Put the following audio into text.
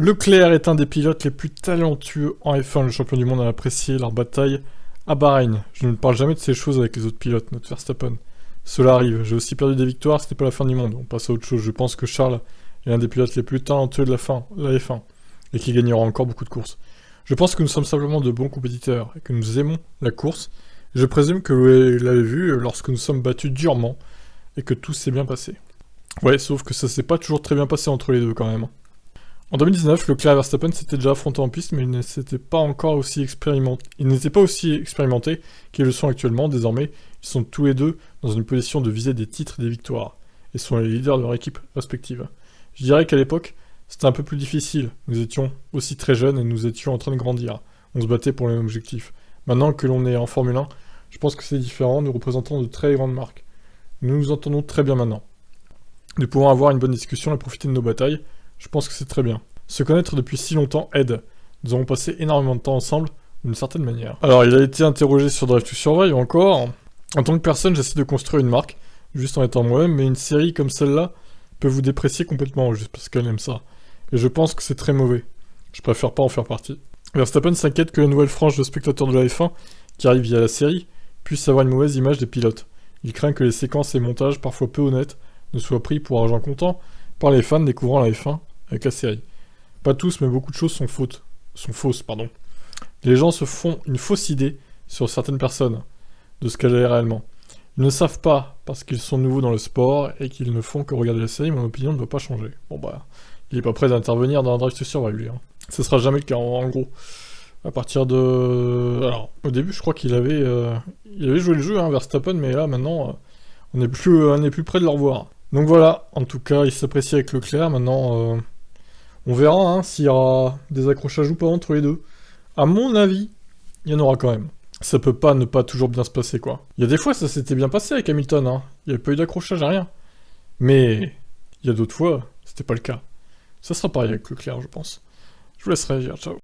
Leclerc est un des pilotes les plus talentueux en F1. Le champion du monde a apprécié leur bataille à Bahreïn. Je ne parle jamais de ces choses avec les autres pilotes, notre Verstappen. Cela arrive. J'ai aussi perdu des victoires, c'était pas la fin du monde. On passe à autre chose. Je pense que Charles est l'un des pilotes les plus talentueux de la F1, et qui gagnera encore beaucoup de courses. Je pense que nous sommes simplement de bons compétiteurs, et que nous aimons la course. Je présume que vous l'avez vu lorsque nous sommes battus durement, et que tout s'est bien passé. Ouais, sauf que ça s'est pas toujours très bien passé entre les deux quand même. En 2019, Leclerc et Verstappen s'étaient déjà affrontés en piste, mais ils n'étaient pas encore aussi expérimentés. Ils n'étaient pas aussi expérimentés qu'ils le sont actuellement. Désormais, ils sont tous les deux dans une position de viser des titres et des victoires, et sont les leaders de leur équipe respective. Je dirais qu'à l'époque, c'était un peu plus difficile. Nous étions aussi très jeunes et nous étions en train de grandir. On se battait pour les mêmes objectifs. Maintenant que l'on est en Formule 1, je pense que c'est différent. Nous représentons de très grandes marques. Nous nous entendons très bien maintenant. Nous pouvons avoir une bonne discussion et profiter de nos batailles. Je pense que c'est très bien. Se connaître depuis si longtemps aide. Nous avons passé énormément de temps ensemble, d'une certaine manière. Alors, il a été interrogé sur Drive to Survive encore. En tant que personne, j'essaie de construire une marque, juste en étant moi-même, mais une série comme celle-là peut vous déprécier complètement, juste parce qu'elle aime ça. Et je pense que c'est très mauvais. Je préfère pas en faire partie. Verstappen s'inquiète que la nouvelle frange de spectateurs de la F1, qui arrive via la série, puisse avoir une mauvaise image des pilotes. Il craint que les séquences et montages, parfois peu honnêtes, ne soient pris pour argent comptant par les fans découvrant la F1 avec la série. Pas tous, mais beaucoup de choses sont fausses. Les gens se font une fausse idée sur certaines personnes, de ce qu'elle est réellement. Ils ne savent pas, parce qu'ils sont nouveaux dans le sport, et qu'ils ne font que regarder la série, mon opinion ne doit pas changer. Bon bah, il est pas prêt d'intervenir dans un Drive to Survive, lui. Ce sera jamais le cas, en gros. À partir de... Alors, au début, je crois qu'il avait joué le jeu, Verstappen, mais là, maintenant, on n'est plus près de le revoir. Donc voilà, en tout cas, il s'apprécie avec Leclerc. Maintenant, on verra s'il y aura des accrochages ou pas entre les deux. À mon avis, il y en aura quand même. Ça peut pas ne pas toujours bien se passer, quoi. Il y a des fois, ça s'était bien passé avec Hamilton, Il n'y avait pas eu d'accrochage à rien. Mais il y a d'autres fois, c'était pas le cas. Ça sera pareil avec Leclerc, je pense. Je vous laisse réagir, ciao.